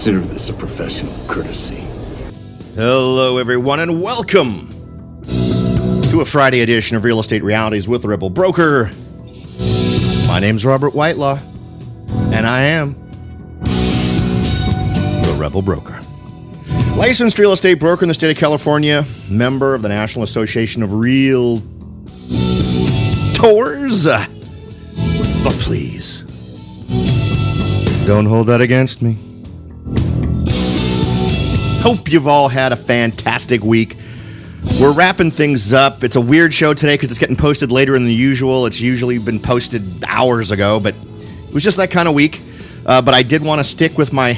Consider this a professional courtesy. Hello, everyone, and welcome to a Friday edition of Real Estate Realities with the Rebel Broker. My name's Robert Whitelaw, and I am the Rebel Broker. Licensed real estate broker in the state of California, member of the National Association of Realtors. But please, don't hold that against me. Hope you've all had a fantastic week. We're wrapping things up. It's a weird show today because it's getting posted later than usual. It's usually been posted hours ago, but it was just that kind of week. But I did want to stick with my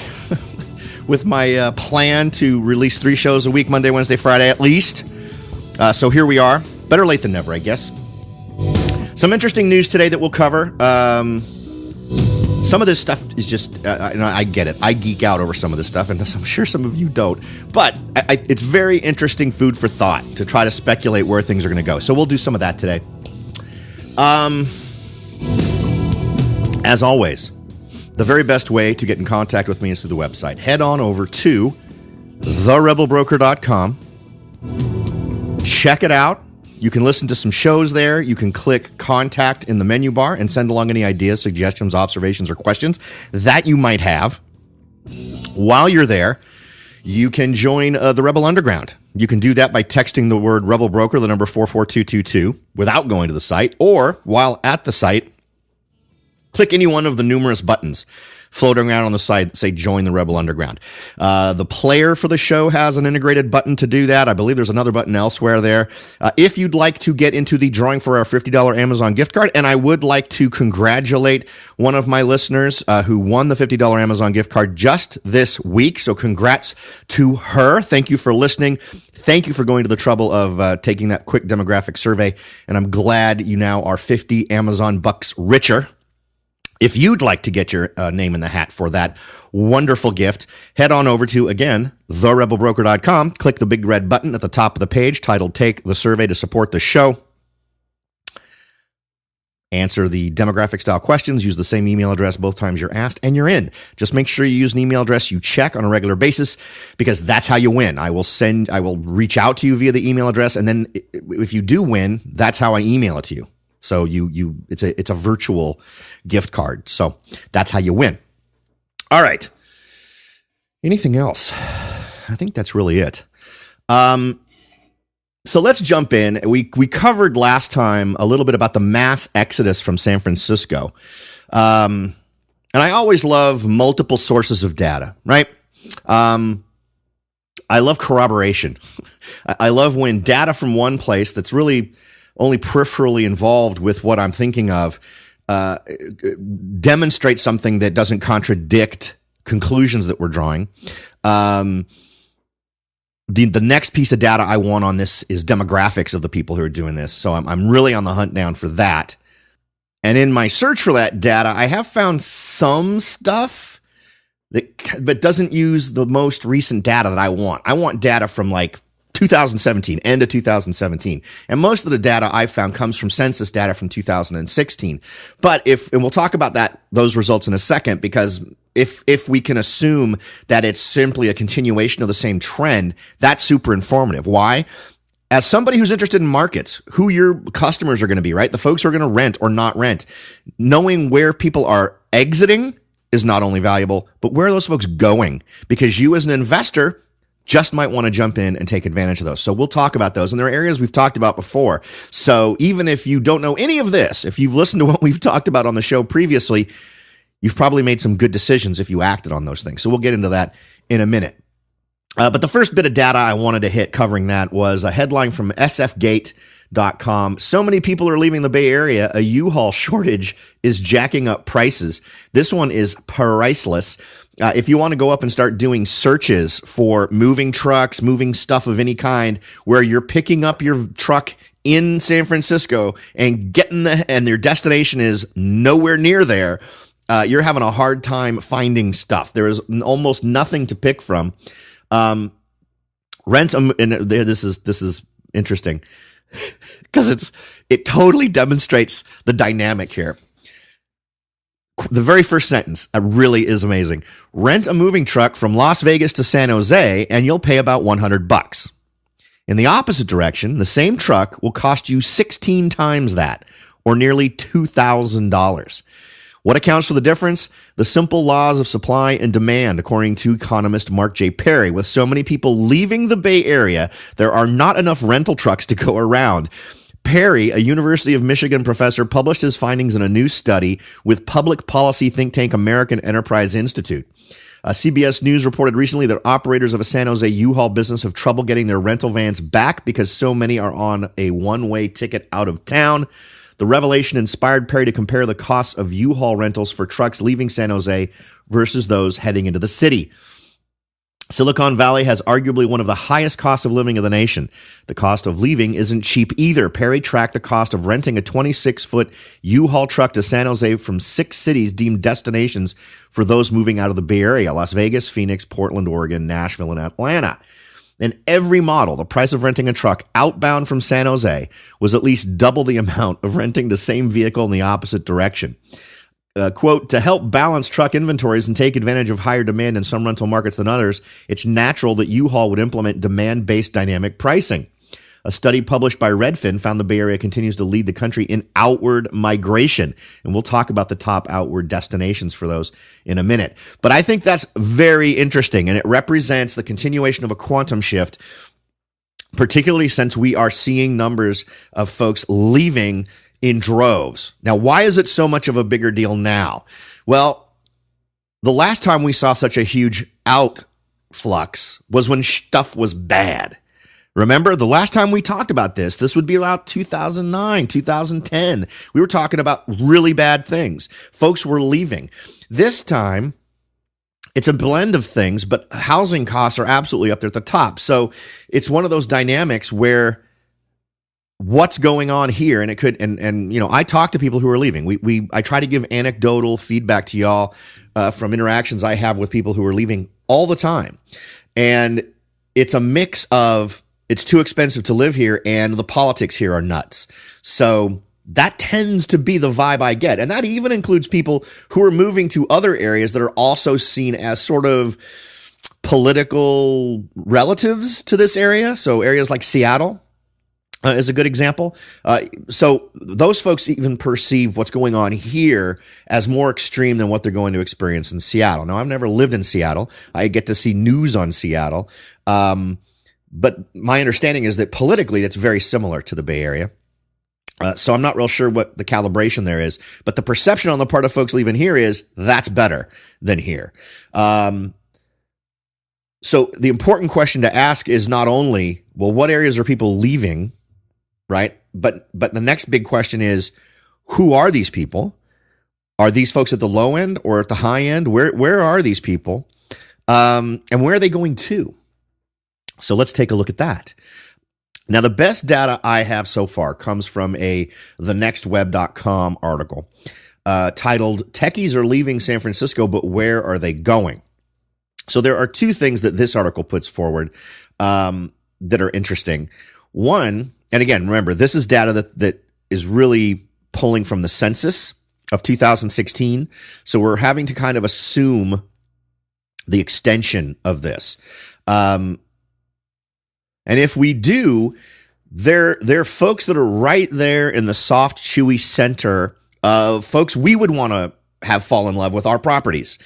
plan to release 3 shows a week, Monday, Wednesday, Friday at least. So here we are. Better late than never, I guess. Some interesting news today that we'll cover. Some of this stuff is just, I get it. I geek out over some of this stuff, and I'm sure some of you don't. But it's very interesting food for thought to try to speculate where things are going to go. So we'll do some of that today. As always, the very best way to get in contact with me is through the website. Head on over to therebelbroker.com. Check it out. You can listen to some shows there. You can click contact in the menu bar and send along any ideas, suggestions, observations, or questions that you might have. While you're there, you can join the Rebel Underground. You can do that by texting the word Rebel Broker, the number 44222, without going to the site. Or, while at the site, click any one of the numerous buttons floating around on the side that say Join the Rebel Underground. The player for the show has an integrated button to do that. I believe there's another button elsewhere there. If you'd like to get into the drawing for our $50 Amazon gift card, and I would like to congratulate one of my listeners who won the $50 Amazon gift card just this week. So congrats to her. Thank you for listening. Thank you for going to the trouble of taking that quick demographic survey. And I'm glad you now are 50 Amazon bucks richer. If you'd like to get your name in the hat for that wonderful gift, head on over to, again, therebelbroker.com. Click the big red button at the top of the page titled Take the Survey to Support the Show. Answer the demographic-style questions. Use the same email address both times you're asked, and you're in. Just make sure you use an email address you check on a regular basis, because that's how you win. I will reach out to you via the email address, and then if you do win, that's how I email it to you. So it's a virtual gift card. So that's how you win. All right. Anything else? I think that's really it. So let's jump in. We covered last time a little bit about the mass exodus from San Francisco. And I always love multiple sources of data, right? I love corroboration. I love when data from one place that's really only peripherally involved with what I'm thinking of, demonstrate something that doesn't contradict conclusions that we're drawing. The next piece of data I want on this is demographics of the people who are doing this. So I'm really on the hunt down for that. And in my search for that data, I have found some stuff but doesn't use the most recent data that I want. I want data from like 2017, end of 2017. And most of the data I've found comes from census data from 2016. But and we'll talk about those results in a second, because if we can assume that it's simply a continuation of the same trend, that's super informative. Why? As somebody who's interested in markets, who your customers are going to be, right? The folks who are going to rent or not rent, knowing where people are exiting is not only valuable, but where are those folks going? Because you as an investor just might want to jump in and take advantage of those. So we'll talk about those. And there are areas we've talked about before. So even if you don't know any of this, if you've listened to what we've talked about on the show previously, you've probably made some good decisions if you acted on those things. So we'll get into that in a minute. But the first bit of data I wanted to hit covering that was a headline from sfgate.com. So many people are leaving the Bay Area, a U-Haul shortage is jacking up prices. This one is priceless. If you want to go up and start doing searches for moving trucks, moving stuff of any kind, where you're picking up your truck in San Francisco and and your destination is nowhere near there, you're having a hard time finding stuff. There is almost nothing to pick from. And this is interesting because it totally demonstrates the dynamic here. The very first sentence really is amazing. Rent a moving truck from Las Vegas to San Jose and you'll pay about $100. In the opposite direction, the same truck will cost you 16 times that, or nearly $2,000. What accounts for the difference? The simple laws of supply and demand, according to economist Mark J. Perry. With so many people leaving the Bay Area, there are not enough rental trucks to go around. Perry, a University of Michigan professor, published his findings in a new study with public policy think tank American Enterprise Institute. CBS News reported recently that operators of a San Jose U-Haul business have trouble getting their rental vans back because so many are on a one-way ticket out of town. The revelation inspired Perry to compare the costs of U-Haul rentals for trucks leaving San Jose versus those heading into the city. Silicon Valley has arguably one of the highest costs of living in the nation. The cost of leaving isn't cheap either. Perry tracked the cost of renting a 26-foot U-Haul truck to San Jose from 6 cities deemed destinations for those moving out of the Bay Area: Las Vegas, Phoenix, Portland, Oregon, Nashville, and Atlanta. In every model, the price of renting a truck outbound from San Jose was at least double the amount of renting the same vehicle in the opposite direction. Quote, to help balance truck inventories and take advantage of higher demand in some rental markets than others, it's natural that U-Haul would implement demand-based dynamic pricing. A study published by Redfin found the Bay Area continues to lead the country in outward migration. And we'll talk about the top outward destinations for those in a minute. But I think that's very interesting, and it represents the continuation of a quantum shift, particularly since we are seeing numbers of folks leaving in droves. Now, why is it so much of a bigger deal now? Well, the last time we saw such a huge outflux was when stuff was bad. Remember, the last time we talked about this would be about 2009, 2010. We were talking about really bad things. Folks were leaving. This time, it's a blend of things, but housing costs are absolutely up there at the top. So it's one of those dynamics where what's going on here, and it could, and you know, I talk to people who are leaving. I try to give anecdotal feedback to y'all from interactions I have with people who are leaving all the time, and it's a mix of it's too expensive to live here and the politics here are nuts. So that tends to be the vibe I get, and that even includes people who are moving to other areas that are also seen as sort of political relatives to this area. So areas like Seattle is a good example. So those folks even perceive what's going on here as more extreme than what they're going to experience in Seattle. Now, I've never lived in Seattle. I get to see news on Seattle. But my understanding is that politically, it's very similar to the Bay Area. So I'm not real sure what the calibration there is. But the perception on the part of folks leaving here is that's better than here. So the important question to ask is not only, well, what areas are people leaving? Right. But the next big question is, who are these people? Are these folks at the low end or at the high end? Where are these people? And where are they going to? So let's take a look at that. Now, the best data I have so far comes from a thenextweb.com article titled Techies Are Leaving San Francisco, but Where Are They Going? So there are two things that this article puts forward that are interesting. One, and again, remember, this is data that is really pulling from the census of 2016. So we're having to kind of assume the extension of this. And if we do, they're folks that are right there in the soft, chewy center of folks we would want to have fall in love with our properties.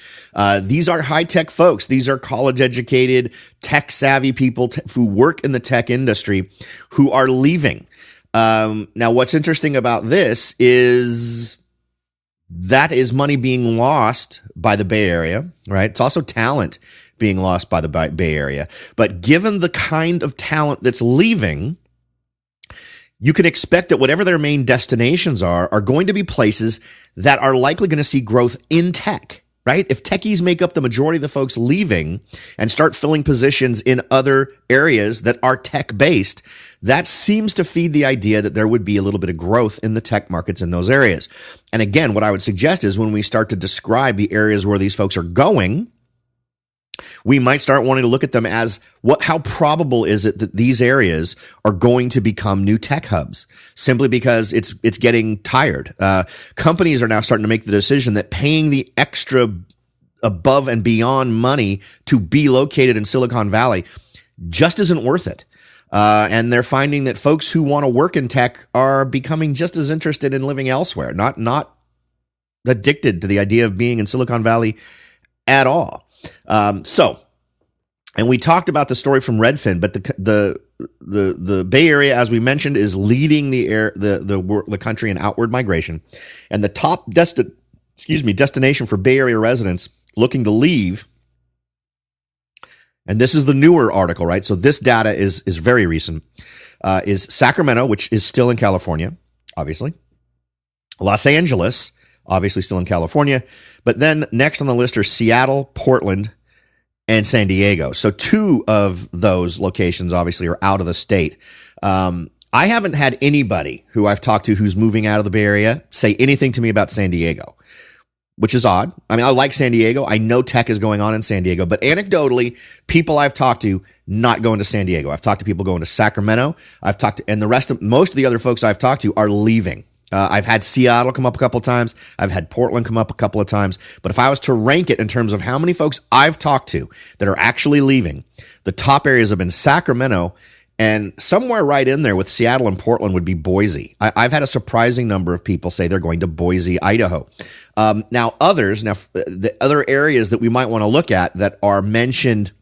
These are high-tech folks. These are college-educated, tech-savvy people who work in the tech industry who are leaving. Now, what's interesting about this is that is money being lost by the Bay Area, right? It's also talent being lost by the Bay Area. But given the kind of talent that's leaving, you can expect that whatever their main destinations are going to be places that are likely going to see growth in tech, right? If techies make up the majority of the folks leaving and start filling positions in other areas that are tech-based, that seems to feed the idea that there would be a little bit of growth in the tech markets in those areas. And again, what I would suggest is when we start to describe the areas where these folks are going, we might start wanting to look at them as how probable is it that these areas are going to become new tech hubs simply because it's getting tired. Companies are now starting to make the decision that paying the extra above and beyond money to be located in Silicon Valley just isn't worth it. And they're finding that folks who want to work in tech are becoming just as interested in living elsewhere, not addicted to the idea of being in Silicon Valley at all. And we talked about the story from Redfin, but the Bay Area, as we mentioned, is leading the country in outward migration, and the top destination for Bay Area residents looking to leave. And this is the newer article, right? So this data is very recent. Is Sacramento, which is still in California, obviously. Los Angeles, obviously still in California. But then next on the list are Seattle, Portland, and San Diego. So two of those locations obviously are out of the state. I haven't had anybody who I've talked to who's moving out of the Bay Area say anything to me about San Diego, which is odd. I mean, I like San Diego. I know tech is going on in San Diego, but anecdotally, people I've talked to not going to San Diego. I've talked to people going to Sacramento. And most of the other folks I've talked to are leaving. I've had Seattle come up a couple of times. I've had Portland come up a couple of times. But if I was to rank it in terms of how many folks I've talked to that are actually leaving, the top areas have been Sacramento, and somewhere right in there with Seattle and Portland would be Boise. I've had a surprising number of people say they're going to Boise, Idaho. Now, the other areas that we might want to look at that are mentioned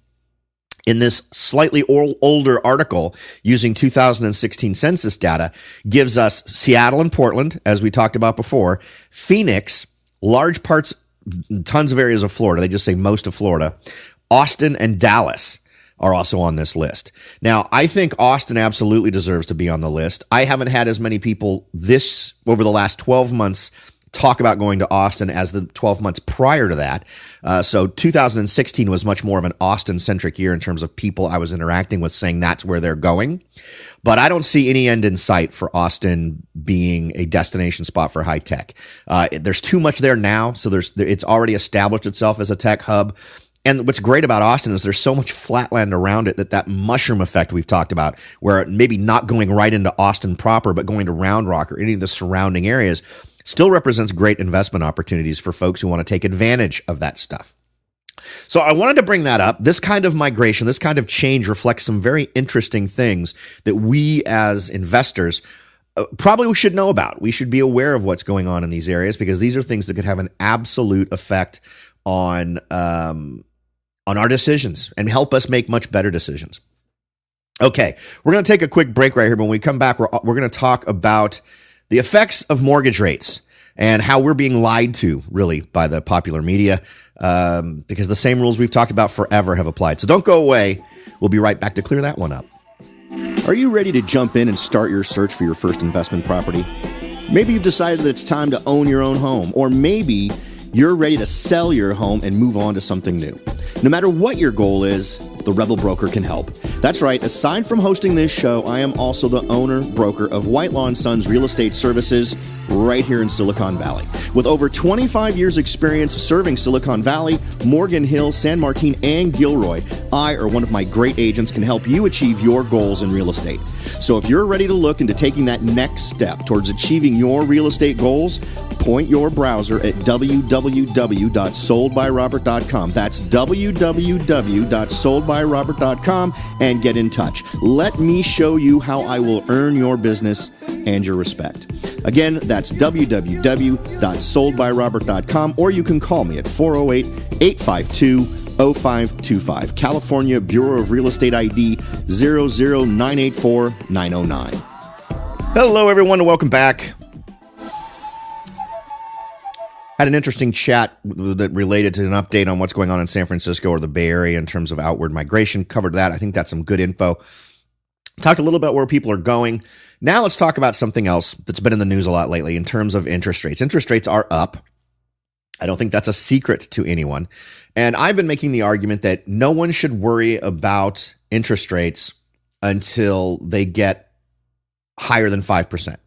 in this slightly older article using 2016 census data gives us Seattle and Portland, as we talked about before, Phoenix, tons of areas of Florida. They just say most of Florida. Austin and Dallas are also on this list. Now, I think Austin absolutely deserves to be on the list. I haven't had as many people over the last 12 months talk about going to Austin as the 12 months prior to that. So 2016 was much more of an Austin-centric year in terms of people I was interacting with saying that's where they're going. But I don't see any end in sight for Austin being a destination spot for high tech. There's too much there now, so it's already established itself as a tech hub. And what's great about Austin is there's so much flatland around it that mushroom effect we've talked about, where maybe not going right into Austin proper, but going to Round Rock or any of the surrounding areas, still represents great investment opportunities for folks who want to take advantage of that stuff. So I wanted to bring that up. This kind of migration, this kind of change reflects some very interesting things that we as investors probably should know about. We should be aware of what's going on in these areas because these are things that could have an absolute effect on our decisions and help us make much better decisions. Okay, we're going to take a quick break right here. But when we come back, we're going to talk about the effects of mortgage rates and how we're being lied to, really, by the popular media, because the same rules we've talked about forever have applied. So don't go away. We'll be right back to clear that one up. Are you ready to jump in and start your search for your first investment property? Maybe you've decided that it's time to own your own home, or maybe you're ready to sell your home and move on to something new. No matter what your goal is, the Rebel Broker can help. That's right, aside from hosting this show, I am also the owner-broker of Whitelaw & Sons Real Estate Services right here in Silicon Valley. With over 25 years experience serving Silicon Valley, Morgan Hill, San Martin, and Gilroy, I or one of my great agents can help you achieve your goals in real estate. So if you're ready to look into taking that next step towards achieving your real estate goals, point your browser at www.soldbyrobert.com. That's www.soldbyrobert.com and get in touch. Let me show you how I will earn your business and your respect. Again, that's www.soldbyrobert.com, or you can call me at 408-852-0525. California Bureau of Real Estate ID 00984-909. Hello, everyone, and welcome back. Had an interesting chat that related to an update on what's going on in San Francisco or the Bay Area in terms of outward migration. Covered that. I think that's some good info. Talked a little about where people are going. Now let's talk about something else that's been in the news a lot lately in terms of interest rates. Interest rates are up. I don't think that's a secret to anyone. And I've been making the argument that no one should worry about interest rates until they get higher than 5%.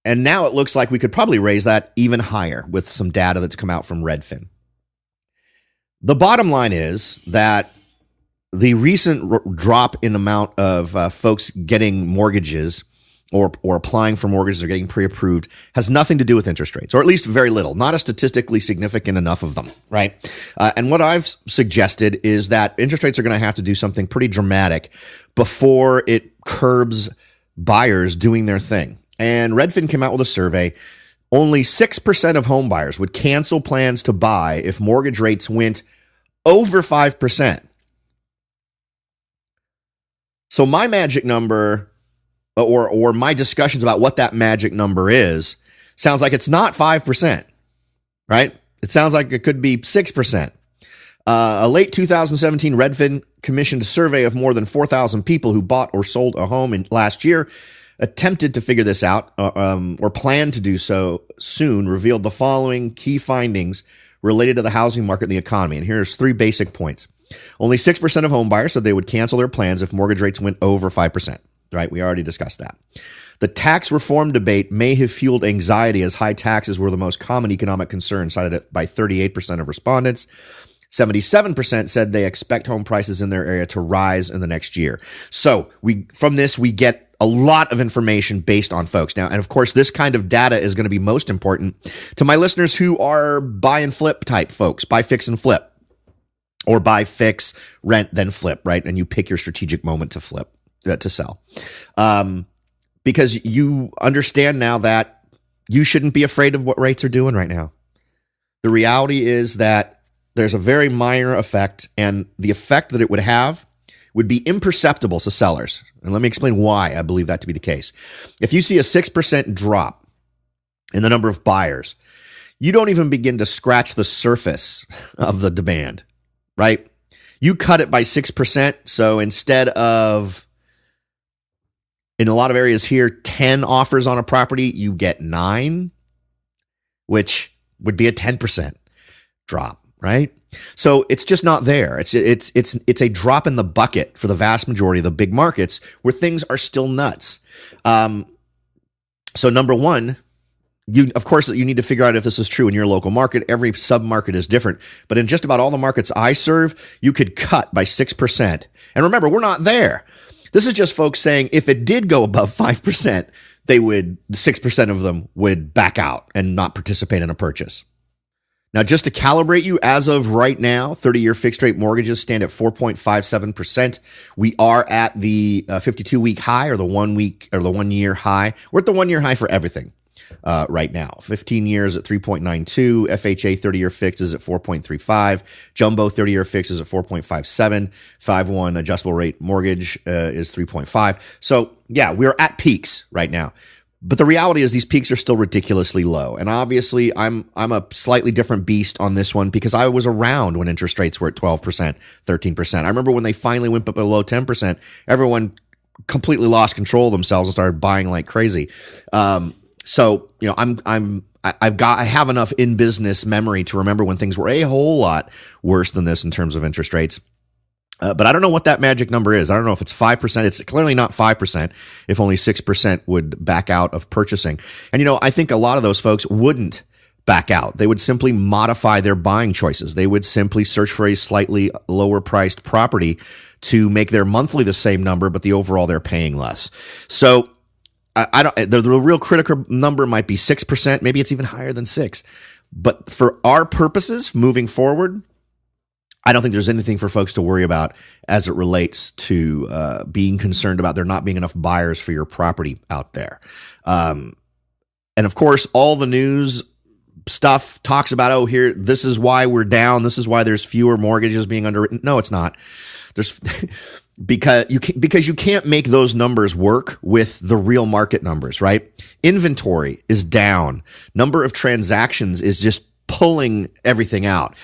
And now it looks like we could probably raise that even higher with some data that's come out from Redfin. The bottom line is that the recent drop in amount of folks getting mortgages or applying for mortgages or getting pre-approved has nothing to do with interest rates, or at least very little, not a statistically significant enough of them, right? And what I've suggested is that interest rates are going to have to do something pretty dramatic before it curbs buyers doing their thing. And Redfin came out with a survey. Only 6% of home buyers would cancel plans to buy if mortgage rates went over 5%. So my magic number, or my discussions about what that magic number is, sounds like it's not 5%, right? It sounds like it could be 6%. A late 2017 Redfin commissioned a survey of more than 4,000 people who bought or sold a home in last year, attempted to figure this out, or planned to do so soon, revealed the following key findings related to the housing market and the economy. And here's 3 basic points. Only 6% of home buyers said they would cancel their plans if mortgage rates went over 5%, right? We already discussed that. The tax reform debate may have fueled anxiety as high taxes were the most common economic concern, cited by 38% of respondents. 77% said they expect home prices in their area to rise in the next year. So from this, we get a lot of information based on folks. Now, and of course, this kind of data is going to be most important to my listeners who are buy and flip type folks, buy, fix, and flip, or buy, fix, rent, then flip, right? And you pick your strategic moment to flip, to sell. Because you understand now that you shouldn't be afraid of what rates are doing right now. The reality is that there's a very minor effect, and the effect that it would have would be imperceptible to sellers. And let me explain why I believe that to be the case. If you see a 6% drop in the number of buyers, you don't even begin to scratch the surface of the demand, right? You cut it by 6%. So instead of, in a lot of areas here, 10 offers on a property, you get 9, which would be a 10% drop, right? So it's just not there. It's a drop in the bucket for the vast majority of the big markets where things are still nuts. So number one, of course, you need to figure out if this is true in your local market. Every sub-market is different. But in just about all the markets I serve, you could cut by 6%. And remember, we're not there. This is just folks saying if it did go above 5%, 6% of them would back out and not participate in a purchase. Now, just to calibrate you, as of right now, 30-year fixed-rate mortgages stand at 4.57%. We are at the 52-week high, or the 1-year high. We're at the 1-year high for everything right now. 15 years at 3.92. FHA 30-year fixed is at 4.35. Jumbo 30-year fixed is at 4.57. 5/1 adjustable rate mortgage is 3.5. So, yeah, we're at peaks right now. But the reality is these peaks are still ridiculously low. And obviously, I'm a slightly different beast on this one because I was around when interest rates were at 12%, 13%. I remember when they finally went below 10%, everyone completely lost control of themselves and started buying like crazy. So, you know, I have enough in business memory to remember when things were a whole lot worse than this in terms of interest rates. But I don't know what that magic number is. I don't know if it's 5%. It's clearly not 5% if only 6% would back out of purchasing. And, you know, I think a lot of those folks wouldn't back out. They would simply modify their buying choices. They would simply search for a slightly lower priced property to make their monthly the same number, but the overall they're paying less. So the real critical number might be 6%. Maybe it's even higher than 6%. But for our purposes moving forward, I don't think there's anything for folks to worry about as it relates to being concerned about there not being enough buyers for your property out there. And of course, all the news stuff talks about, this is why we're down. This is why there's fewer mortgages being underwritten. No, it's not. There's because you can't make those numbers work with the real market numbers, right? Inventory is down. Number of transactions is just pulling everything out.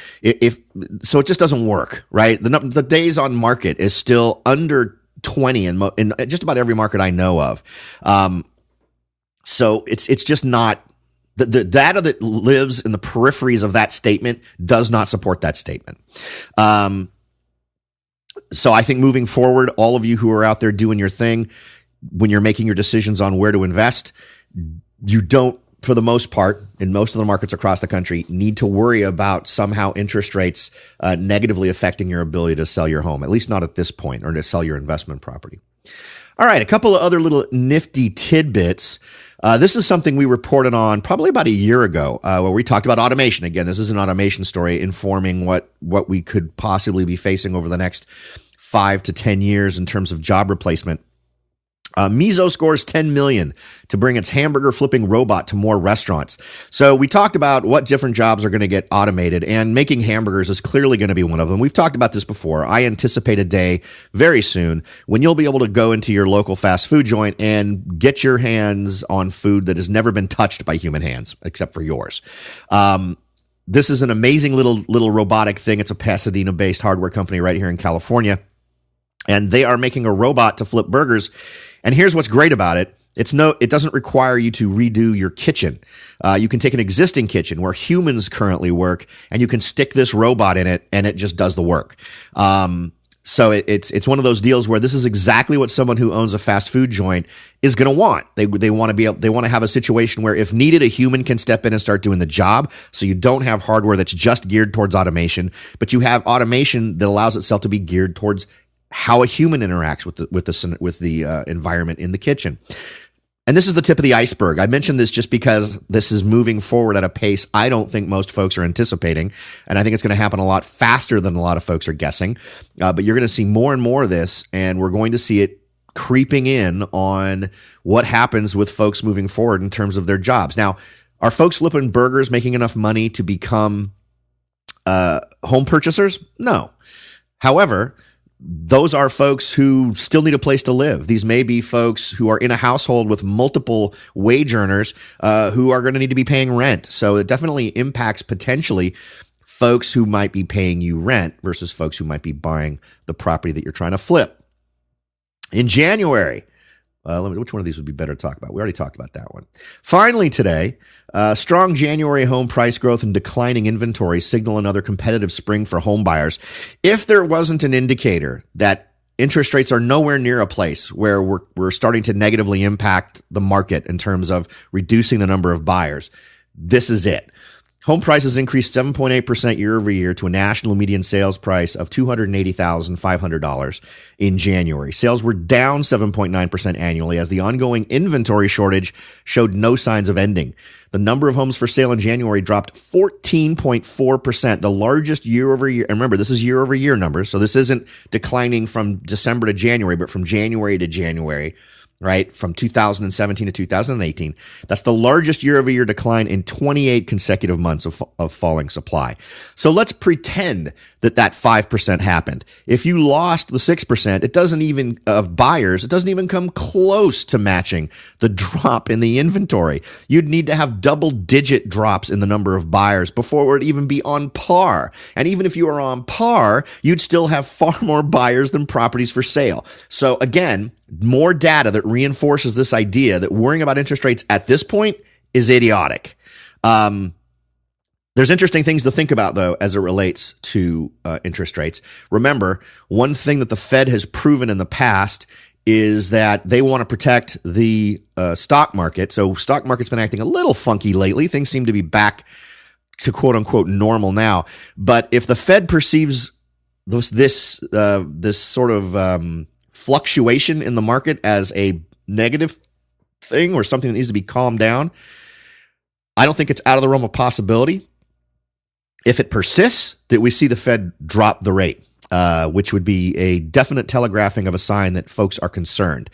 So it just doesn't work, right? The days on market is still under 20 in just about every market I know of. So it's just not the data that lives in the peripheries of that statement does not support that statement. So I think moving forward, all of you who are out there doing your thing, when you're making your decisions on where to invest, you don't for the most part, in most of the markets across the country, need to worry about somehow interest rates negatively affecting your ability to sell your home, at least not at this point, or to sell your investment property. All right, a couple of other little nifty tidbits. This is something we reported on probably about a year ago, where we talked about automation. Again, this is an automation story informing what we could possibly be facing over the next 5 to 10 years in terms of job replacement. Mizo scores $10 million to bring its hamburger flipping robot to more restaurants. So we talked about what different jobs are going to get automated, and making hamburgers is clearly going to be one of them. We've talked about this before. I anticipate a day very soon when you'll be able to go into your local fast food joint and get your hands on food that has never been touched by human hands, except for yours. This is an amazing little robotic thing. It's a Pasadena-based hardware company right here in California, and they are making a robot to flip burgers. And here's what's great about it. It doesn't require you to redo your kitchen. You can take an existing kitchen where humans currently work, and you can stick this robot in it, and it just does the work. So it's one of those deals where this is exactly what someone who owns a fast food joint is going to want. They want to have a situation where, if needed, a human can step in and start doing the job. So you don't have hardware that's just geared towards automation, but you have automation that allows itself to be geared towards how a human interacts with the environment in the kitchen. And this is the tip of the iceberg. I mentioned this just because this is moving forward at a pace I don't think most folks are anticipating. And I think it's going to happen a lot faster than a lot of folks are guessing. But you're going to see more and more of this, and we're going to see it creeping in on what happens with folks moving forward in terms of their jobs. Now, are folks flipping burgers making enough money to become home purchasers? No. However, those are folks who still need a place to live. These may be folks who are in a household with multiple wage earners who are going to need to be paying rent. So it definitely impacts potentially folks who might be paying you rent versus folks who might be buying the property that you're trying to flip. In January, which one of these would be better to talk about? We already talked about that one. Finally today, strong January home price growth and declining inventory signal another competitive spring for home buyers. If there wasn't an indicator that interest rates are nowhere near a place where we're starting to negatively impact the market in terms of reducing the number of buyers, this is it. Home prices increased 7.8% year over year to a national median sales price of $280,500 in January. Sales were down 7.9% annually as the ongoing inventory shortage showed no signs of ending. The number of homes for sale in January dropped 14.4%, the largest year over year. And remember, this is year over year numbers, so this isn't declining from December to January, but from January to January. Right? From 2017 to 2018. That's the largest year-over-year decline in 28 consecutive months of falling supply. So let's pretend that 5% happened. If you lost the 6%, of buyers, it doesn't even come close to matching the drop in the inventory. You'd need to have double-digit drops in the number of buyers before it would even be on par. And even if you are on par, you'd still have far more buyers than properties for sale. So again, more data that reinforces this idea that worrying about interest rates at this point is idiotic. There's interesting things to think about, though, as it relates to interest rates. Remember, one thing that the Fed has proven in the past is that they want to protect the stock market. So stock market's been acting a little funky lately. Things seem to be back to quote unquote normal now. But if the Fed perceives this sort of fluctuation in the market as a negative thing or something that needs to be calmed down, I don't think it's out of the realm of possibility, if it persists, that we see the Fed drop the rate, which would be a definite telegraphing of a sign that folks are concerned.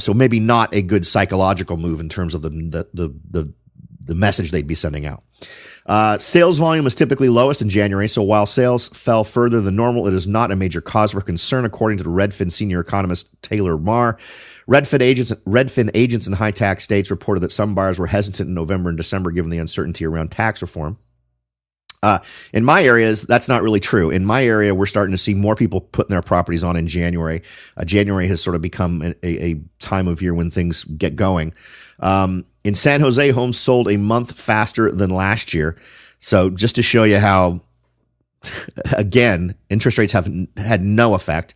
So maybe not a good psychological move in terms of the message they'd be sending out. Sales volume is typically lowest in January, so while sales fell further than normal, it is not a major cause for concern, according to the Redfin senior economist Taylor Marr. Redfin agents in high-tax states reported that some buyers were hesitant in November and December given the uncertainty around tax reform. In my areas, that's not really true. In my area, we're starting to see more people putting their properties on in January. January has sort of become a time of year when things get going. In San Jose, homes sold a month faster than last year. So just to show you how, again, interest rates have had no effect.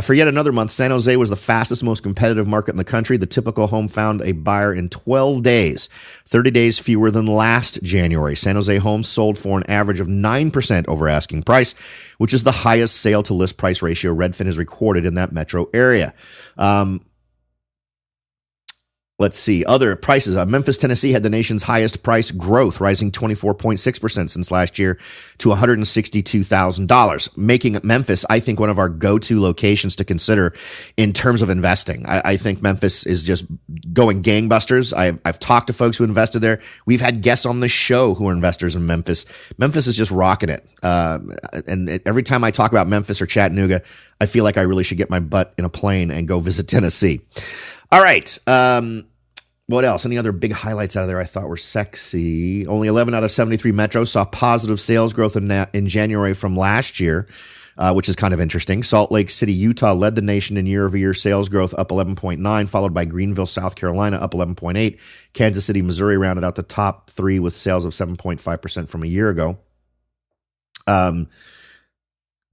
For yet another month, San Jose was the fastest, most competitive market in the country. The typical home found a buyer in 12 days, 30 days fewer than last January. San Jose homes sold for an average of 9% over asking price, which is the highest sale to list price ratio Redfin has recorded in that metro area. Let's see. Other prices. Memphis, Tennessee had the nation's highest price growth, rising 24.6% since last year to $162,000, making Memphis, I think, one of our go-to locations to consider in terms of investing. I think Memphis is just going gangbusters. I've talked to folks who invested there. We've had guests on the show who are investors in Memphis. Memphis is just rocking it. And every time I talk about Memphis or Chattanooga, I feel like I really should get my butt in a plane and go visit Tennessee. All right. What else? Any other big highlights out of there I thought were sexy? Only 11 out of 73 metros saw positive sales growth in January from last year, which is kind of interesting. Salt Lake City, Utah led the nation in year-over-year sales growth, up 11.9, followed by Greenville, South Carolina, up 11.8. Kansas City, Missouri rounded out the top three with sales of 7.5% from a year ago.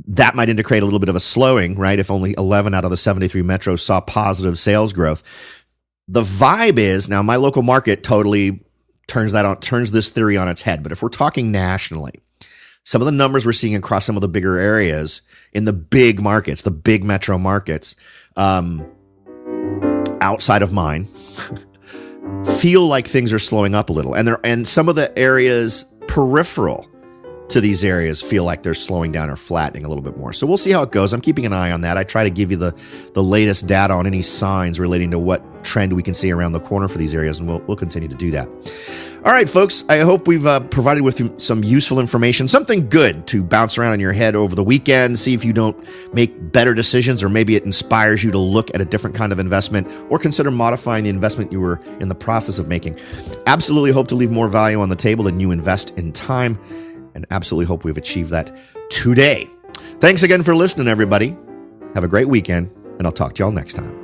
That might indicate a little bit of a slowing, right? If only 11 out of the 73 metros saw positive sales growth. The vibe is, now my local market totally turns this theory on its head. But if we're talking nationally, some of the numbers we're seeing across some of the bigger areas in the big markets, the big metro markets, outside of mine, feel like things are slowing up a little. And some of the areas peripheral to these areas feel like they're slowing down or flattening a little bit more. So we'll see how it goes. I'm keeping an eye on that. I try to give you the latest data on any signs relating to what trend we can see around the corner for these areas, and we'll continue to do that. All right, folks, I hope we've provided with you some useful information, something good to bounce around in your head over the weekend, see if you don't make better decisions, or maybe it inspires you to look at a different kind of investment or consider modifying the investment you were in the process of making. Absolutely hope to leave more value on the table than you invest in time, and absolutely hope we've achieved that today. Thanks again for listening, everybody. Have a great weekend, and I'll talk to y'all next time.